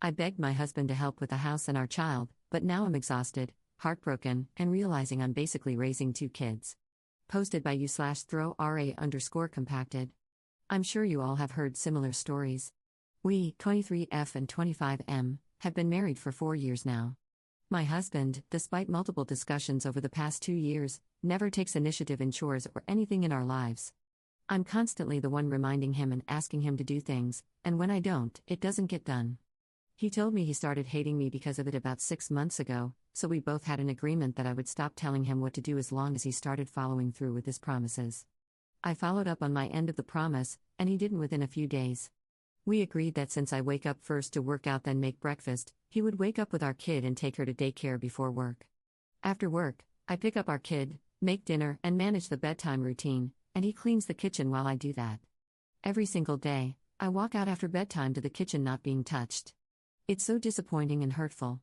I begged my husband to help with the house and our child, but now I'm exhausted, heartbroken, and realizing I'm basically raising two kids. Posted by u/throw_ra_compacted. I'm sure you all have heard similar stories. We, 23F and 25M, have been married for 4 years now. My husband, despite multiple discussions over the past 2 years, never takes initiative in chores or anything in our lives. I'm constantly the one reminding him and asking him to do things, and when I don't, it doesn't get done. He told me he started hating me because of it about 6 months ago, so we both had an agreement that I would stop telling him what to do as long as he started following through with his promises. I followed up on my end of the promise, and he didn't within a few days. We agreed that since I wake up first to work out then make breakfast, he would wake up with our kid and take her to daycare before work. After work, I pick up our kid, make dinner, and manage the bedtime routine, and he cleans the kitchen while I do that. Every single day, I walk out after bedtime to the kitchen not being touched. It's so disappointing and hurtful.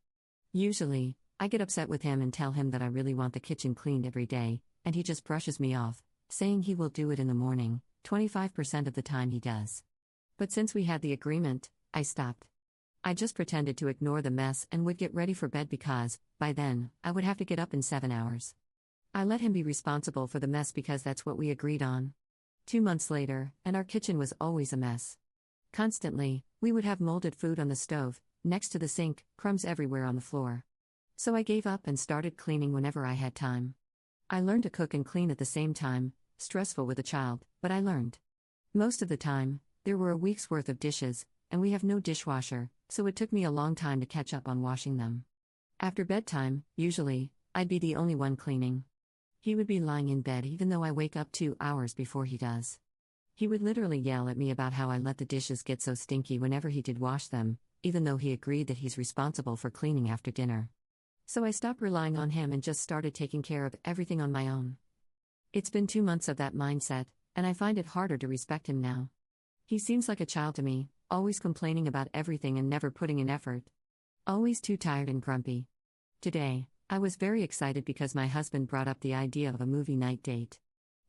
Usually, I get upset with him and tell him that I really want the kitchen cleaned every day, and he just brushes me off, saying he will do it in the morning. 25% of the time he does. But since we had the agreement, I stopped. I just pretended to ignore the mess and would get ready for bed because, by then, I would have to get up in 7 hours. I let him be responsible for the mess because that's what we agreed on. 2 months later, and our kitchen was always a mess. Constantly, we would have molded food on the stove, next to the sink, crumbs everywhere on the floor. So I gave up and started cleaning whenever I had time. I learned to cook and clean at the same time, stressful with a child, but I learned. Most of the time, there were a week's worth of dishes, and we have no dishwasher, so it took me a long time to catch up on washing them. After bedtime, usually, I'd be the only one cleaning. He would be lying in bed even though I wake up 2 hours before he does. He would literally yell at me about how I let the dishes get so stinky whenever he did wash them, even though he agreed that he's responsible for cleaning after dinner. So I stopped relying on him and just started taking care of everything on my own. It's been 2 months of that mindset, and I find it harder to respect him now. He seems like a child to me, always complaining about everything and never putting in effort. Always too tired and grumpy. Today, I was very excited because my husband brought up the idea of a movie night date.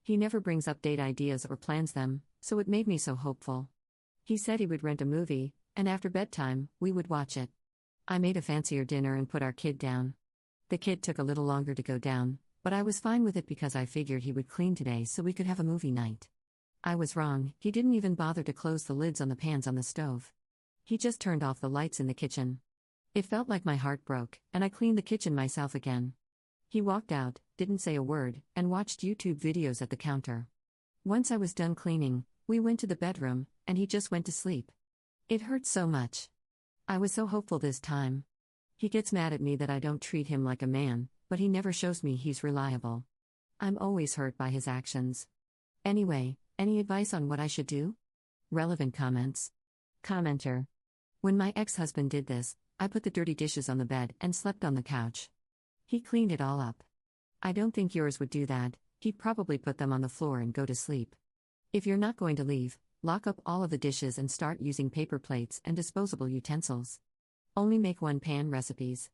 He never brings up date ideas or plans them, so it made me so hopeful. He said he would rent a movie, and after bedtime, we would watch it. I made a fancier dinner and put our kid down. The kid took a little longer to go down, but I was fine with it because I figured he would clean today so we could have a movie night. I was wrong, he didn't even bother to close the lids on the pans on the stove. He just turned off the lights in the kitchen. It felt like my heart broke, and I cleaned the kitchen myself again. He walked out, didn't say a word, and watched YouTube videos at the counter. Once I was done cleaning, we went to the bedroom, and he just went to sleep. It hurt so much. I was so hopeful this time. He gets mad at me that I don't treat him like a man, but he never shows me he's reliable. I'm always hurt by his actions. Anyway, any advice on what I should do? Relevant comments. Commenter. When my ex-husband did this, I put the dirty dishes on the bed and slept on the couch. He cleaned it all up. I don't think yours would do that, he'd probably put them on the floor and go to sleep. If you're not going to leave, lock up all of the dishes and start using paper plates and disposable utensils. Only make one-pan recipes.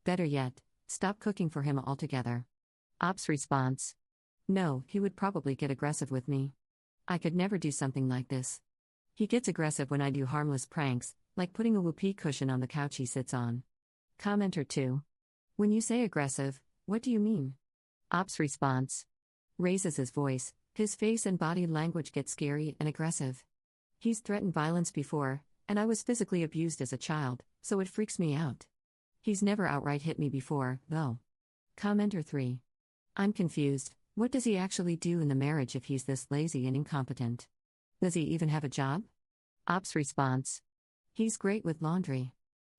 Better yet, stop cooking for him altogether. Ops response. No, he would probably get aggressive with me. I could never do something like this. He gets aggressive when I do harmless pranks, like putting a whoopee cushion on the couch he sits on. Commenter 2. When you say aggressive, what do you mean? Ops response. Raises his voice, his face and body language get scary and aggressive. He's threatened violence before, and I was physically abused as a child, so it freaks me out. He's never outright hit me before, though. Commenter 3. I'm confused. What does he actually do in the marriage if he's this lazy and incompetent? Does he even have a job? Ops response. He's great with laundry.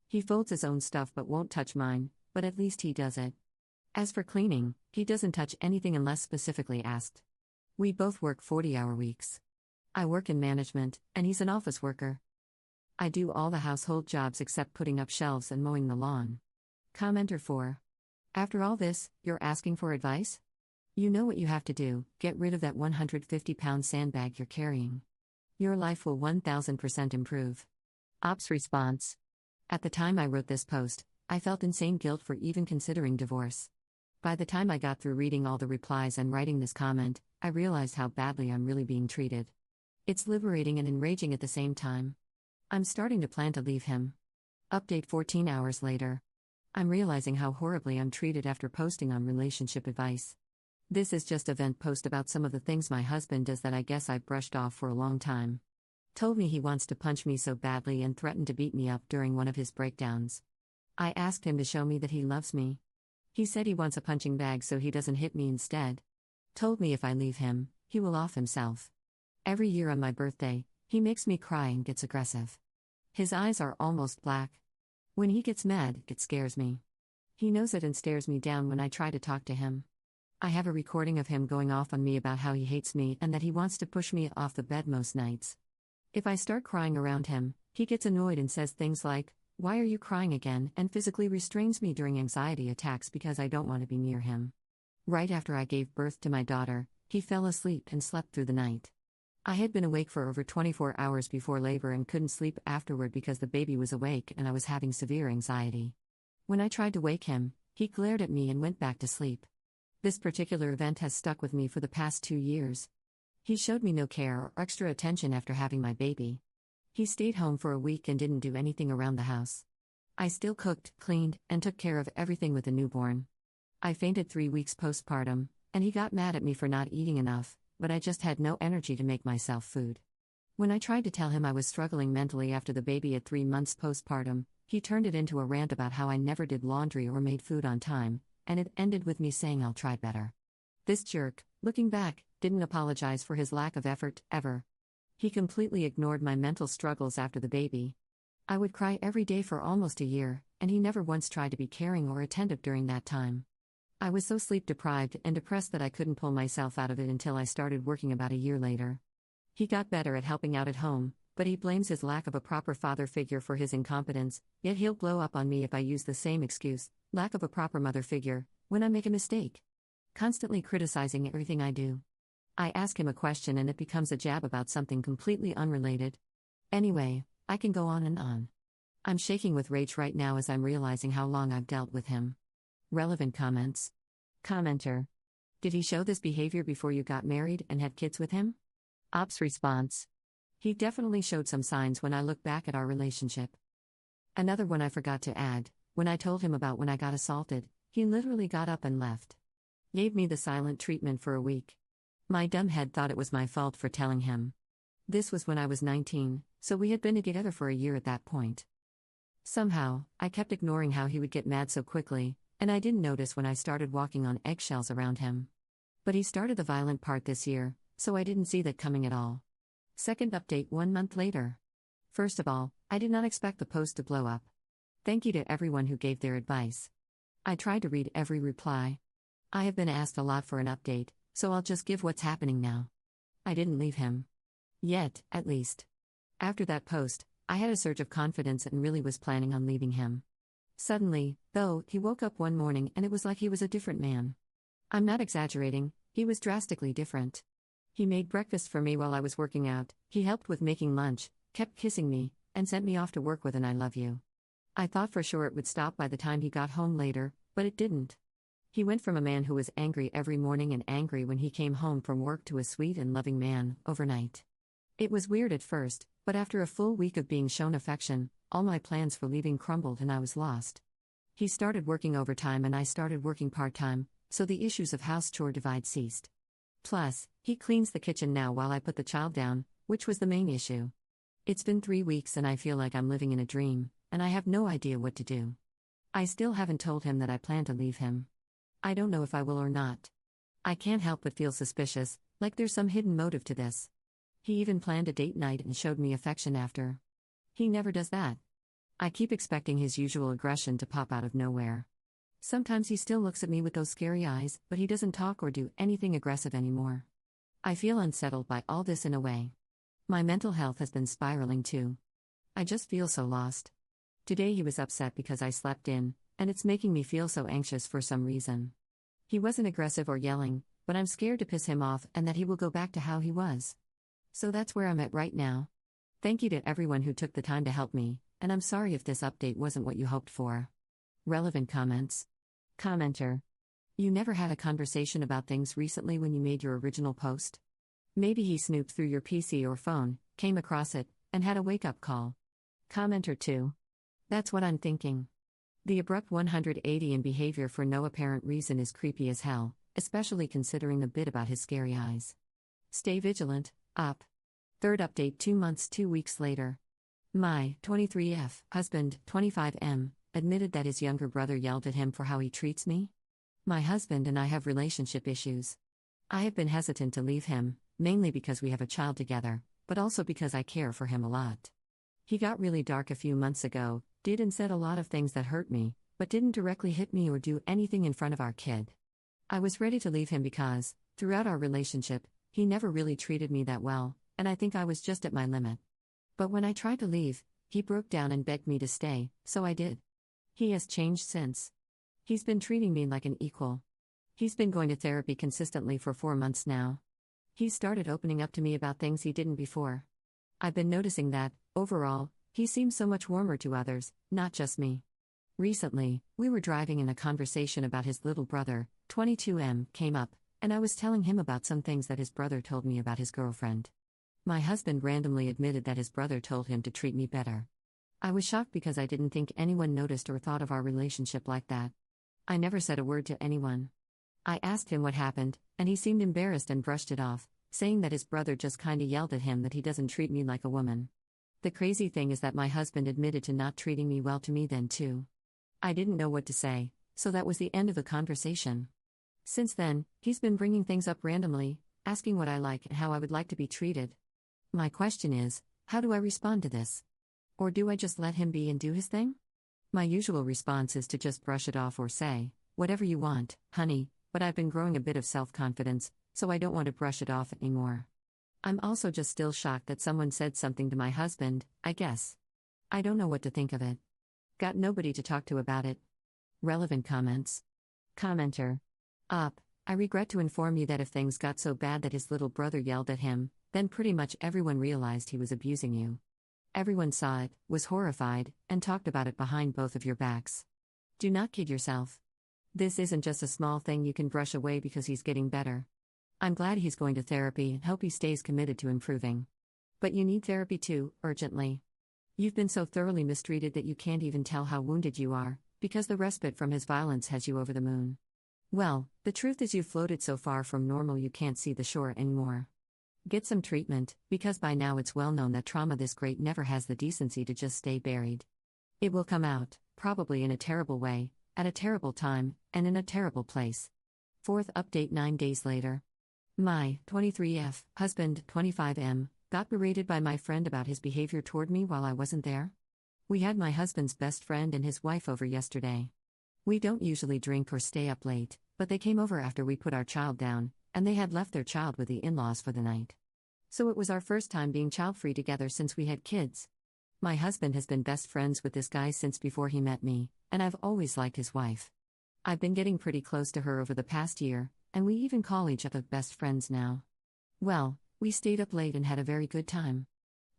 He folds his own stuff but won't touch mine, but at least he does it. As for cleaning, he doesn't touch anything unless specifically asked. We both work 40-hour weeks. I work in management, and he's an office worker. I do all the household jobs except putting up shelves and mowing the lawn. Commenter 4. After all this, you're asking for advice? You know what you have to do, get rid of that 150-pound sandbag you're carrying. Your life will 1000% improve. Ops response. At the time I wrote this post, I felt insane guilt for even considering divorce. By the time I got through reading all the replies and writing this comment, I realized how badly I'm really being treated. It's liberating and enraging at the same time. I'm starting to plan to leave him. Update 14 hours later. I'm realizing how horribly I'm treated after posting on relationship advice. This is just a vent post about some of the things my husband does that I guess I've brushed off for a long time. Told me he wants to punch me so badly and threatened to beat me up during one of his breakdowns. I asked him to show me that he loves me. He said he wants a punching bag so he doesn't hit me instead. Told me if I leave him, he will off himself. Every year on my birthday, he makes me cry and gets aggressive. His eyes are almost black. When he gets mad, it scares me. He knows it and stares me down when I try to talk to him. I have a recording of him going off on me about how he hates me and that he wants to push me off the bed most nights. If I start crying around him, he gets annoyed and says things like, "Why are you crying again?" and physically restrains me during anxiety attacks because I don't want to be near him. Right after I gave birth to my daughter, he fell asleep and slept through the night. I had been awake for over 24 hours before labor and couldn't sleep afterward because the baby was awake and I was having severe anxiety. When I tried to wake him, he glared at me and went back to sleep. This particular event has stuck with me for the past 2 years. He showed me no care or extra attention after having my baby. He stayed home for a week and didn't do anything around the house. I still cooked, cleaned, and took care of everything with the newborn. I fainted 3 weeks postpartum, and he got mad at me for not eating enough, but I just had no energy to make myself food. When I tried to tell him I was struggling mentally after the baby at 3 months postpartum, he turned it into a rant about how I never did laundry or made food on time, and it ended with me saying I'll try better. This jerk, looking back, didn't apologize for his lack of effort, ever. He completely ignored my mental struggles after the baby. I would cry every day for almost a year, and he never once tried to be caring or attentive during that time. I was so sleep deprived and depressed that I couldn't pull myself out of it until I started working about a year later. He got better at helping out at home, but he blames his lack of a proper father figure for his incompetence, yet he'll blow up on me if I use the same excuse, lack of a proper mother figure, when I make a mistake. Constantly criticizing everything I do. I ask him a question and it becomes a jab about something completely unrelated. Anyway, I can go on and on. I'm shaking with rage right now as I'm realizing how long I've dealt with him. Relevant comments. Commenter. Did he show this behavior before you got married and had kids with him? Ops response. He definitely showed some signs when I look back at our relationship. Another one I forgot to add, when I told him about when I got assaulted, he literally got up and left. Gave me the silent treatment for a week. My dumb head thought it was my fault for telling him. This was when I was 19, so we had been together for a year at that point. Somehow, I kept ignoring how he would get mad so quickly, and I didn't notice when I started walking on eggshells around him. But he started the violent part this year, so I didn't see that coming at all. Second update 1 month later. First of all, I did not expect the post to blow up. Thank you to everyone who gave their advice. I tried to read every reply. I have been asked a lot for an update, so I'll just give what's happening now. I didn't leave him. Yet, at least. After that post, I had a surge of confidence and really was planning on leaving him. Suddenly, though, he woke up one morning and it was like he was a different man. I'm not exaggerating, he was drastically different. He made breakfast for me while I was working out, he helped with making lunch, kept kissing me, and sent me off to work with an "I love you." I thought for sure it would stop by the time he got home later, but it didn't. He went from a man who was angry every morning and angry when he came home from work to a sweet and loving man, overnight. It was weird at first, but after a full week of being shown affection, all my plans for leaving crumbled and I was lost. He started working overtime and I started working part-time, so the issues of house chore divide ceased. Plus, he cleans the kitchen now while I put the child down, which was the main issue. It's been 3 weeks and I feel like I'm living in a dream, and I have no idea what to do. I still haven't told him that I plan to leave him. I don't know if I will or not. I can't help but feel suspicious, like there's some hidden motive to this. He even planned a date night and showed me affection after. He never does that. I keep expecting his usual aggression to pop out of nowhere. Sometimes he still looks at me with those scary eyes, but he doesn't talk or do anything aggressive anymore. I feel unsettled by all this in a way. My mental health has been spiraling too. I just feel so lost. Today he was upset because I slept in, and it's making me feel so anxious for some reason. He wasn't aggressive or yelling, but I'm scared to piss him off and that he will go back to how he was. So that's where I'm at right now. Thank you to everyone who took the time to help me, and I'm sorry if this update wasn't what you hoped for. Relevant comments. Commenter. You never had a conversation about things recently when you made your original post? Maybe he snooped through your PC or phone, came across it, and had a wake-up call. Commenter 2. That's what I'm thinking. The abrupt 180 in behavior for no apparent reason is creepy as hell, especially considering the bit about his scary eyes. Stay vigilant, up. Third update 2 months 2 weeks later. My 23F husband, 25M, admitted that his younger brother yelled at him for how he treats me. My husband and I have relationship issues. I have been hesitant to leave him, mainly because we have a child together, but also because I care for him a lot. He got really dark a few months ago, did and said a lot of things that hurt me, but didn't directly hit me or do anything in front of our kid. I was ready to leave him because, throughout our relationship, he never really treated me that well, and I think I was just at my limit. But when I tried to leave, he broke down and begged me to stay, so I did. He has changed since. He's been treating me like an equal. He's been going to therapy consistently for 4 months now. He's started opening up to me about things he didn't before. I've been noticing that, overall, he seems so much warmer to others, not just me. Recently, we were driving and a conversation about his little brother, 22M, came up, and I was telling him about some things that his brother told me about his girlfriend. My husband randomly admitted that his brother told him to treat me better. I was shocked because I didn't think anyone noticed or thought of our relationship like that. I never said a word to anyone. I asked him what happened, and he seemed embarrassed and brushed it off, saying that his brother just kinda yelled at him that he doesn't treat me like a woman. The crazy thing is that my husband admitted to not treating me well to me then too. I didn't know what to say, so that was the end of the conversation. Since then, he's been bringing things up randomly, asking what I like and how I would like to be treated. My question is, how do I respond to this? Or do I just let him be and do his thing? My usual response is to just brush it off or say, whatever you want, honey, but I've been growing a bit of self-confidence, so I don't want to brush it off anymore. I'm also just still shocked that someone said something to my husband, I guess. I don't know what to think of it. Got nobody to talk to about it. Relevant comments. Commenter. Up. I regret to inform you that if things got so bad that his little brother yelled at him, then pretty much everyone realized he was abusing you. Everyone saw it, was horrified, and talked about it behind both of your backs. Do not kid yourself. This isn't just a small thing you can brush away because he's getting better. I'm glad he's going to therapy and hope he stays committed to improving. But you need therapy too, urgently. You've been so thoroughly mistreated that you can't even tell how wounded you are, because the respite from his violence has you over the moon. Well, the truth is you've floated so far from normal you can't see the shore anymore. Get some treatment, because by now it's well known that trauma this great never has the decency to just stay buried. It will come out, probably in a terrible way, at a terrible time, and in a terrible place. Fourth update 9 days later. My 23F husband, 25M, got berated by my friend about his behavior toward me while I wasn't there. We had my husband's best friend and his wife over yesterday. We don't usually drink or stay up late, but they came over after we put our child down, and they had left their child with the in-laws for the night. So it was our first time being child-free together since we had kids. My husband has been best friends with this guy since before he met me, and I've always liked his wife. I've been getting pretty close to her over the past year, and we even call each other best friends now. Well, we stayed up late and had a very good time.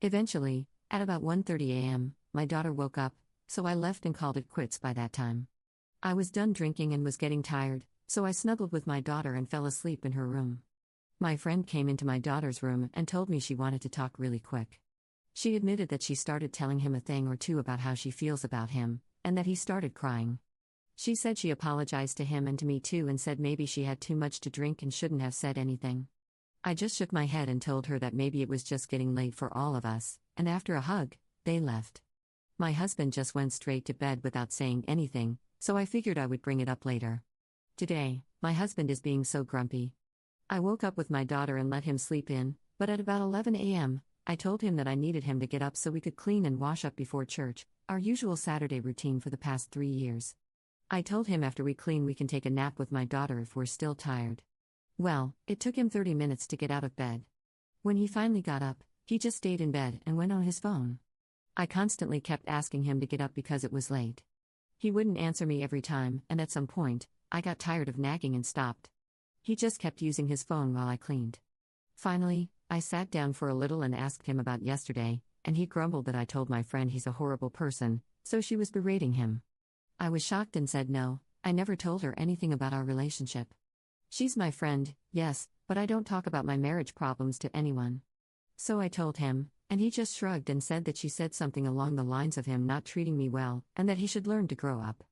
Eventually, at about 1:30 a.m., my daughter woke up, so I left and called it quits by that time. I was done drinking and was getting tired, so I snuggled with my daughter and fell asleep in her room. My friend came into my daughter's room and told me she wanted to talk really quick. She admitted that she started telling him a thing or two about how she feels about him, and that he started crying. She said she apologized to him and to me too and said maybe she had too much to drink and shouldn't have said anything. I just shook my head and told her that maybe it was just getting late for all of us, and after a hug, they left. My husband just went straight to bed without saying anything, so I figured I would bring it up later. Today, my husband is being so grumpy. I woke up with my daughter and let him sleep in, but at about 11 a.m., I told him that I needed him to get up so we could clean and wash up before church, our usual Saturday routine for the past 3 years. I told him after we clean we can take a nap with my daughter if we're still tired. Well, it took him 30 minutes to get out of bed. When he finally got up, he just stayed in bed and went on his phone. I constantly kept asking him to get up because it was late. He wouldn't answer me every time, and at some point, I got tired of nagging and stopped. He just kept using his phone while I cleaned. Finally, I sat down for a little and asked him about yesterday, and he grumbled that I told my friend he's a horrible person, so she was berating him. I was shocked and said no, I never told her anything about our relationship. She's my friend, yes, but I don't talk about my marriage problems to anyone. So I told him, and he just shrugged and said that she said something along the lines of him not treating me well, and that he should learn to grow up.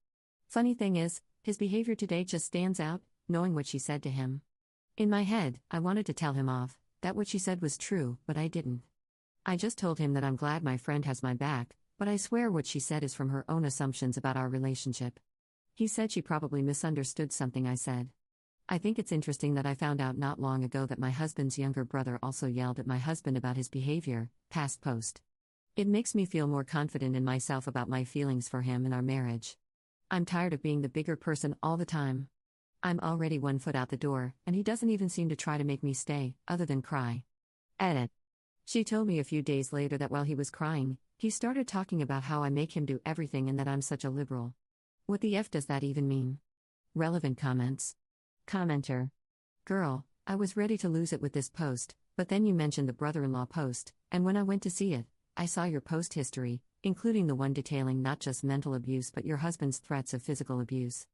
Funny thing is, his behavior today just stands out, knowing what she said to him. In my head, I wanted to tell him off, that what she said was true, but I didn't. I just told him that I'm glad my friend has my back, but I swear what she said is from her own assumptions about our relationship. He said she probably misunderstood something I said. I think it's interesting that I found out not long ago that my husband's younger brother also yelled at my husband about his behavior, past post. It makes me feel more confident in myself about my feelings for him and our marriage. I'm tired of being the bigger person all the time. I'm already 1 foot out the door, and he doesn't even seem to try to make me stay, other than cry. Edit. She told me a few days later that while he was crying, he started talking about how I make him do everything and that I'm such a liberal. What the F does that even mean? Relevant comments. Commenter. Girl, I was ready to lose it with this post, but then you mentioned the brother-in-law post, and when I went to see it, I saw your post history, including the one detailing not just mental abuse but your husband's threats of physical abuse.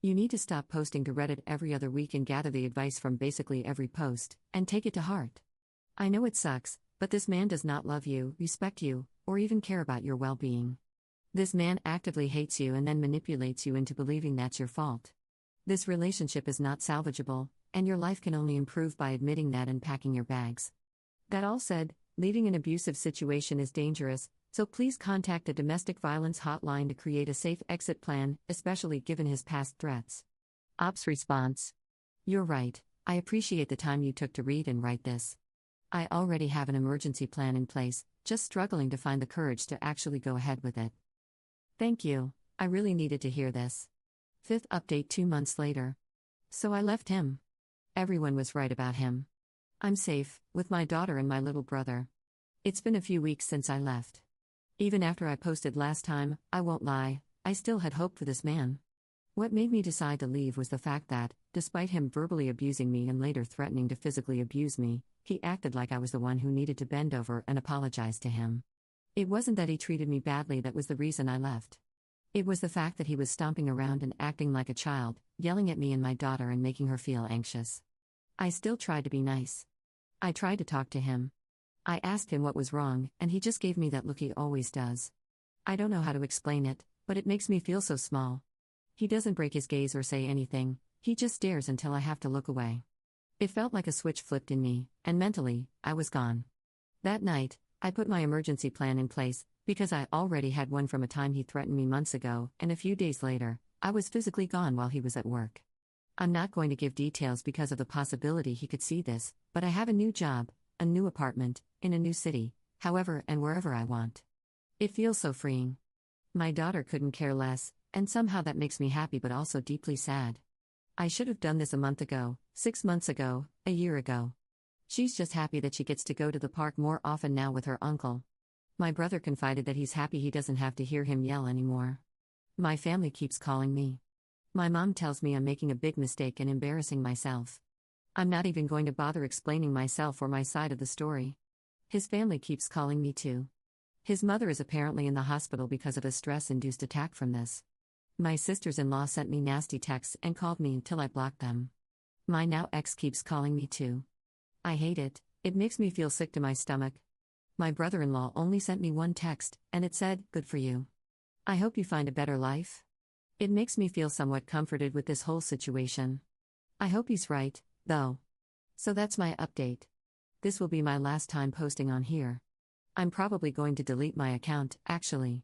You need to stop posting to Reddit every other week and gather the advice from basically every post, and take it to heart. I know it sucks, but this man does not love you, respect you, or even care about your well-being. This man actively hates you and then manipulates you into believing that's your fault. This relationship is not salvageable, and your life can only improve by admitting that and packing your bags. That all said, leaving an abusive situation is dangerous, so please contact a domestic violence hotline to create a safe exit plan, especially given his past threats. Ops response. You're right, I appreciate the time you took to read and write this. I already have an emergency plan in place, just struggling to find the courage to actually go ahead with it. Thank you, I really needed to hear this. 5th update 2 months later. So I left him. Everyone was right about him. I'm safe, with my daughter and my little brother. It's been a few weeks since I left. Even after I posted last time, I won't lie, I still had hope for this man. What made me decide to leave was the fact that, despite him verbally abusing me and later threatening to physically abuse me, he acted like I was the one who needed to bend over and apologize to him. It wasn't that he treated me badly that was the reason I left. It was the fact that he was stomping around and acting like a child, yelling at me and my daughter and making her feel anxious. I still tried to be nice. I tried to talk to him. I asked him what was wrong, and he just gave me that look he always does. I don't know how to explain it, but it makes me feel so small. He doesn't break his gaze or say anything, he just stares until I have to look away. It felt like a switch flipped in me, and mentally, I was gone. That night, I put my emergency plan in place, because I already had one from a time he threatened me months ago, and a few days later, I was physically gone while he was at work. I'm not going to give details because of the possibility he could see this, but I have a new job, a new apartment, in a new city, however and wherever I want. It feels so freeing. My daughter couldn't care less, and somehow that makes me happy but also deeply sad. I should have done this a month ago, 6 months ago, a year ago. She's just happy that she gets to go to the park more often now with her uncle. My brother confided that he's happy he doesn't have to hear him yell anymore. My family keeps calling me. My mom tells me I'm making a big mistake and embarrassing myself. I'm not even going to bother explaining myself or my side of the story. His family keeps calling me too. His mother is apparently in the hospital because of a stress-induced attack from this. My sisters-in-law sent me nasty texts and called me until I blocked them. My now ex keeps calling me too. I hate it, it makes me feel sick to my stomach. My brother-in-law only sent me one text, and it said, "Good for you. I hope you find a better life." It makes me feel somewhat comforted with this whole situation. I hope he's right, though. So that's my update. This will be my last time posting on here. I'm probably going to delete my account, actually.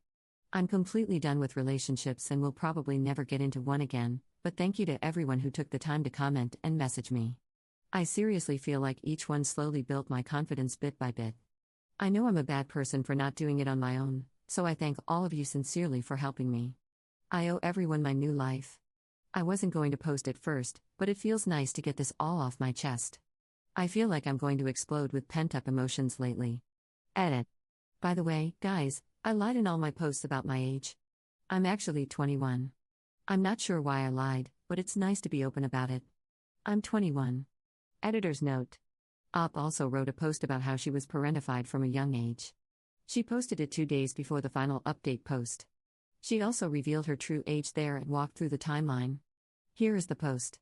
I'm completely done with relationships and will probably never get into one again, but thank you to everyone who took the time to comment and message me. I seriously feel like each one slowly built my confidence bit by bit. I know I'm a bad person for not doing it on my own, so I thank all of you sincerely for helping me. I owe everyone my new life. I wasn't going to post it first, but it feels nice to get this all off my chest. I feel like I'm going to explode with pent-up emotions lately. Edit. By the way, guys, I lied in all my posts about my age. I'm actually 21. I'm not sure why I lied, but it's nice to be open about it. I'm 21. Editor's note. Op also wrote a post about how she was parentified from a young age. She posted it 2 days before the final update post. She also revealed her true age there and walked through the timeline. Here is the post.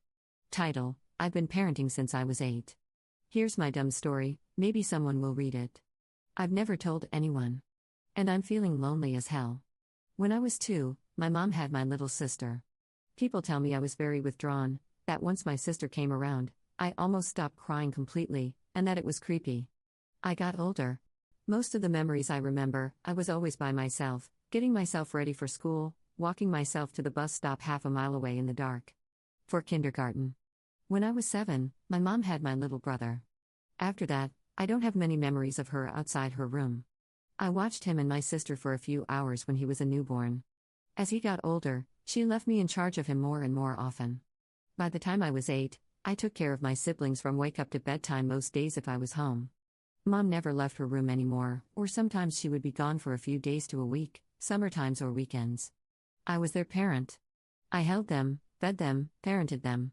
Title: I've been parenting since I was 8. Here's my dumb story, maybe someone will read it. I've never told anyone. And I'm feeling lonely as hell. When I was 2, my mom had my little sister. People tell me I was very withdrawn, that once my sister came around, I almost stopped crying completely, and that it was creepy. I got older. Most of the memories I remember, I was always by myself, getting myself ready for school, walking myself to the bus stop half a mile away in the dark. For kindergarten. When I was 7, my mom had my little brother. After that, I don't have many memories of her outside her room. I watched him and my sister for a few hours when he was a newborn. As he got older, she left me in charge of him more and more often. By the time I was 8, I took care of my siblings from wake up to bedtime most days if I was home. Mom never left her room anymore, or sometimes she would be gone for a few days to a week, summertimes or weekends. I was their parent. I held them, fed them, parented them.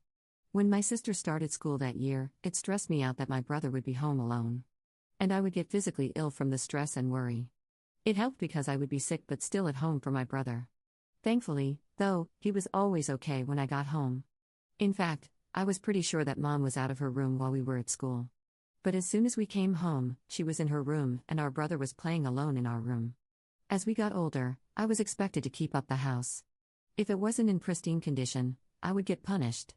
When my sister started school that year, it stressed me out that my brother would be home alone. And I would get physically ill from the stress and worry. It helped because I would be sick but still at home for my brother. Thankfully, though, he was always okay when I got home. In fact, I was pretty sure that Mom was out of her room while we were at school. But as soon as we came home, she was in her room and our brother was playing alone in our room. As we got older, I was expected to keep up the house. If it wasn't in pristine condition, I would get punished.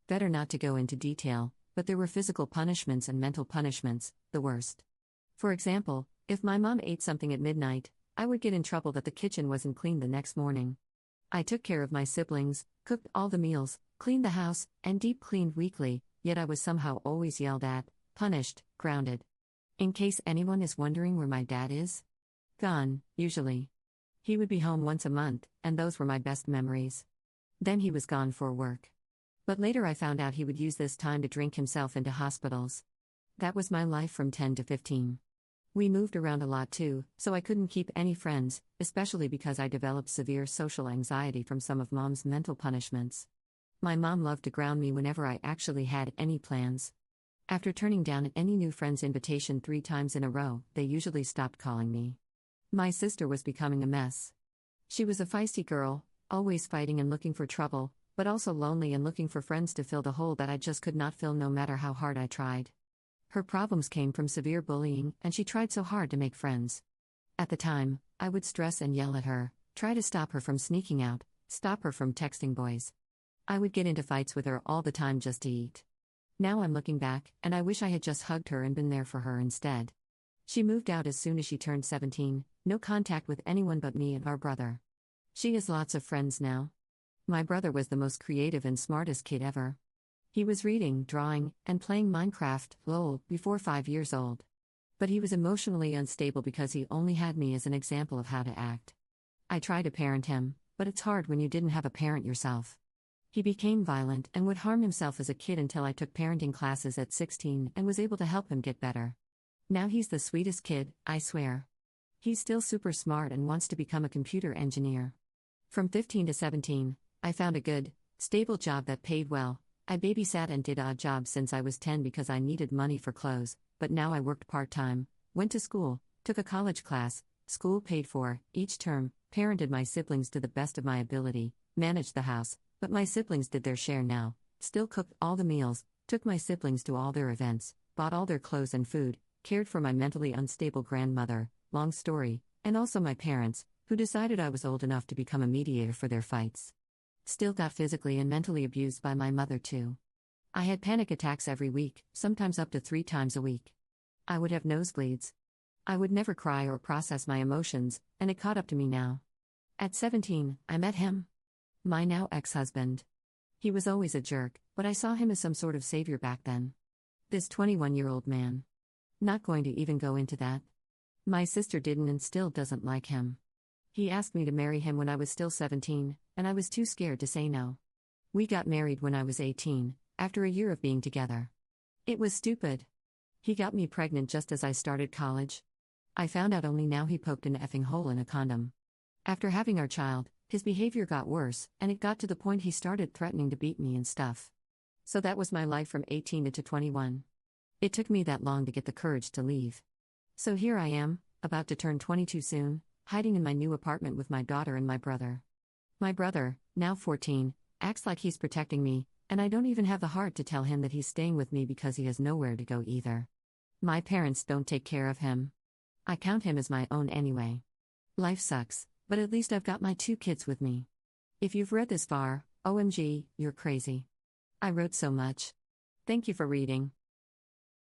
Better not to go into detail, but there were physical punishments and mental punishments, the worst. For example, if my mom ate something at midnight, I would get in trouble that the kitchen wasn't clean the next morning. I took care of my siblings, cooked all the meals, cleaned the house, and deep cleaned weekly, yet I was somehow always yelled at, punished, grounded. In case anyone is wondering where my dad is? Gone, usually. He would be home once a month, and those were my best memories. Then he was gone for work. But later I found out he would use this time to drink himself into hospitals. That was my life from 10 to 15. We moved around a lot too, so I couldn't keep any friends, especially because I developed severe social anxiety from some of Mom's mental punishments. My mom loved to ground me whenever I actually had any plans. After turning down any new friend's invitation 3 times in a row, they usually stopped calling me. My sister was becoming a mess. She was a feisty girl, always fighting and looking for trouble, but also lonely and looking for friends to fill the hole that I just could not fill no matter how hard I tried. Her problems came from severe bullying, and she tried so hard to make friends. At the time, I would stress and yell at her, try to stop her from sneaking out, stop her from texting boys. I would get into fights with her all the time just to eat. Now I'm looking back, and I wish I had just hugged her and been there for her instead. She moved out as soon as she turned 17, no contact with anyone but me and our brother. She has lots of friends now. My brother was the most creative and smartest kid ever. He was reading, drawing, and playing Minecraft, lol, before 5 years old. But he was emotionally unstable because he only had me as an example of how to act. I tried to parent him, but it's hard when you didn't have a parent yourself. He became violent and would harm himself as a kid until I took parenting classes at 16 and was able to help him get better. Now he's the sweetest kid, I swear. He's still super smart and wants to become a computer engineer. From 15 to 17, I found a good, stable job that paid well. I babysat and did odd jobs since I was 10 because I needed money for clothes, but now I worked part-time, went to school, took a college class, school paid for, each term, parented my siblings to the best of my ability, managed the house, but my siblings did their share now, still cooked all the meals, took my siblings to all their events, bought all their clothes and food, cared for my mentally unstable grandmother, long story, and also my parents, who decided I was old enough to become a mediator for their fights. Still got physically and mentally abused by my mother too. I had panic attacks every week, sometimes up to 3 times a week. I would have nosebleeds. I would never cry or process my emotions, and it caught up to me now. At 17, I met him. My now ex-husband. He was always a jerk, but I saw him as some sort of savior back then. This 21-year-old man. Not going to even go into that. My sister didn't and still doesn't like him. He asked me to marry him when I was still 17, and I was too scared to say no. We got married when I was 18, after a year of being together. It was stupid. He got me pregnant just as I started college. I found out only now he poked an effing hole in a condom. After having our child, his behavior got worse, and it got to the point he started threatening to beat me and stuff. So that was my life from 18 to 21. It took me that long to get the courage to leave. So here I am, about to turn 22 soon, hiding in my new apartment with my daughter and my brother. My brother, now 14, acts like he's protecting me, and I don't even have the heart to tell him that he's staying with me because he has nowhere to go either. My parents don't take care of him. I count him as my own anyway. Life sucks, but at least I've got my 2 kids with me. If you've read this far, OMG, you're crazy. I wrote so much. Thank you for reading.